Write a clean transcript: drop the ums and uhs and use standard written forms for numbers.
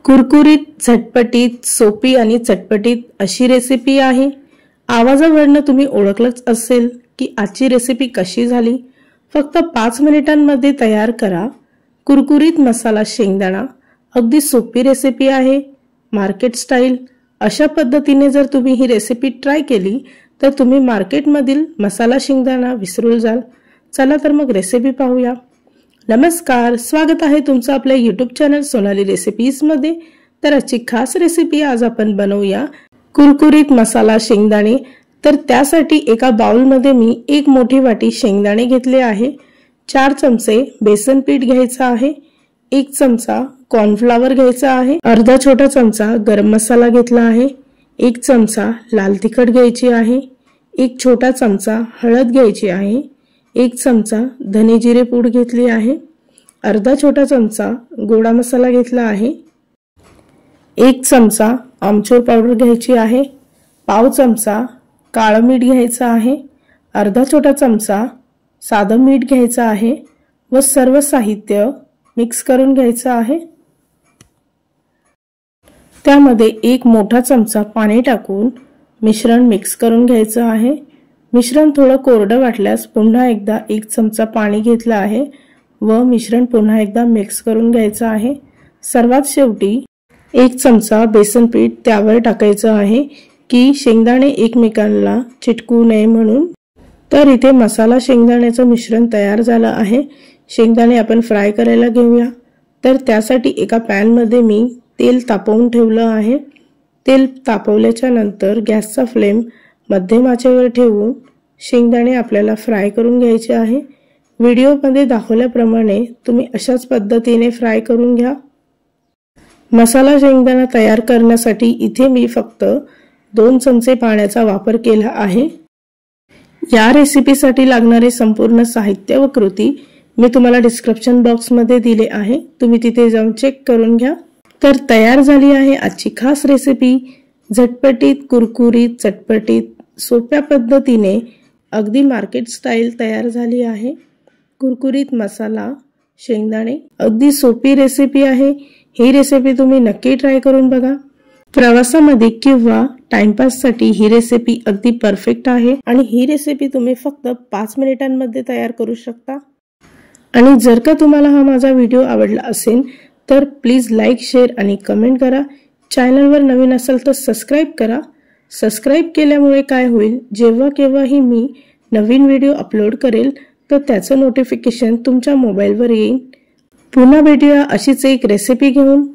कुरकुरीत, झटपटीत, सोपी आणि चटपटीत अशी रेसिपी आहे। आवाजावरून तुम्ही ओळखलंच असेल की आजची रेसिपी कशी झाली। फक्त 5 मिनिटांमध्ये तयार करा कुरकुरीत मसाला शेंगदाणा। अगदी सोपी रेसिपी आहे, मार्केट स्टाईल। अशा पद्धतीने जर तुम्ही ही रेसिपी ट्राय केली तर तुम्ही मार्केटमधील मसाला शेंगदाणा विसरून जाल। चला तर मग रेसिपी पाहूया। नमस्कार, स्वागत आहे तुमचं आपल्या YouTube चॅनल सोनाली रेसिपीज मध्ये। तर आजची खास रेसिपी आज आपण बनवूया कुरकुरीत मसाला शेंगदाणे। तर त्यासाठी एका बाउल मध्ये मी 1 मोठी वाटी शेंगदाणे घेतले आहे, 4 चमचे बेसन पीठ घ्यायचा आहे, 1 चमचा कॉर्नफ्लॉवर घ्यायचा आहे, अर्धा छोटा चमचा गरम मसाला घेतला आहे, 1 चमचा लाल तिखट घ्यायची आहे, 1 छोटा चमचा हळद घ्यायची आहे, 1 चमचा धने जिरे पूड घेतली आहे, अर्धा छोटा चमचा गोडा मसाला घेतला आहे, 1 चमचा आमचूर पावडर घ्यायची आहे, पाव चमचा काळं मीठ घ्यायचं आहे, अर्धा छोटा चमचा साधं मीठ घ्यायचं आहे व सर्व साहित्य मिक्स करून घ्यायचं आहे। त्यामध्ये 1 मोठा चमचा पाणी टाकून मिश्रण मिक्स करून घ्यायचं आहे। मिश्रण थोडं कोरडं वाटल्यास पुन्हा एकदा 1 चमचा पाणी घेतलं आहे व मिश्रण पुन्हा एकदा मिक्स करून घ्यायचं आहे। सर्वात शेवटी 1 चमचा बेसन पीठ त्यावर टाकायचं आहे की शेंगदाणे एकमेकांना चिटकू नये म्हणून। तर इथे मसाला शेंगदाण्याचं मिश्रण तयार झालं आहे। शेंगदाणे आपण फ्राय करायला घेऊया। तर त्यासाठी एका पॅन मध्ये मी तेल तापवून ठेवलं आहे। तेल तापवल्याच्या नंतर गॅसचा फ्लेम मध्यम आचेवर ठेवून शेंगदाणे आपल्याला फ्राय करून घ्यायचे आहे। व्हिडिओ मध्ये दाखवल्याप्रमाणे तुम्ही अशाच पद्धतीने फ्राय करून घ्या। मसाला शेंगदाणा तयार करण्यासाठी इथे मी फक्त 2 चमचे पाण्याचा वापर केला आहे। या रेसिपीसाठी लागणारे संपूर्ण साहित्य व कृती मी तुम्हाला डिस्क्रिप्शन बॉक्स मध्ये दिले आहे, तुम्ही तिथे जाऊन चेक करून घ्या। तर तयार झाली आहे आजची खास रेसिपी। झटपटीत, कुरकुरीत, चटपटीत, सोप्या पद्धतीने अगदी मार्केट स्टाईल तयार झाली आहे कुरकुरीत मसाला शेंगदाणे। अगदी सोपी रेसिपी आहे। ही रेसिपी तुम्ही नक्की ट्राय करून बघा। प्रवासामध्ये किंवा टाइमपाससाठी ही रेसिपी अगदी परफेक्ट आहे आणि ही रेसिपी तुम्ही फक्त 5 मिनिटांमध्ये तयार करू शकता। आणि जर का तुम्हाला हा माझा व्हिडिओ आवडला असेल तर प्लीज लाईक, शेअर आणि कमेंट करा। चॅनलवर नवीन असाल तर सबस्क्राइब करा। सबस्क्राइब केल्यामुळे काय होईल, जेव्हा केव्हाही मी नवीन व्हिडिओ अपलोड करेल तर त्याचं नोटिफिकेशन तुमच्या मोबाईलवर येईल। पुन्हा भेटूया अशीच एक रेसिपी घेऊन।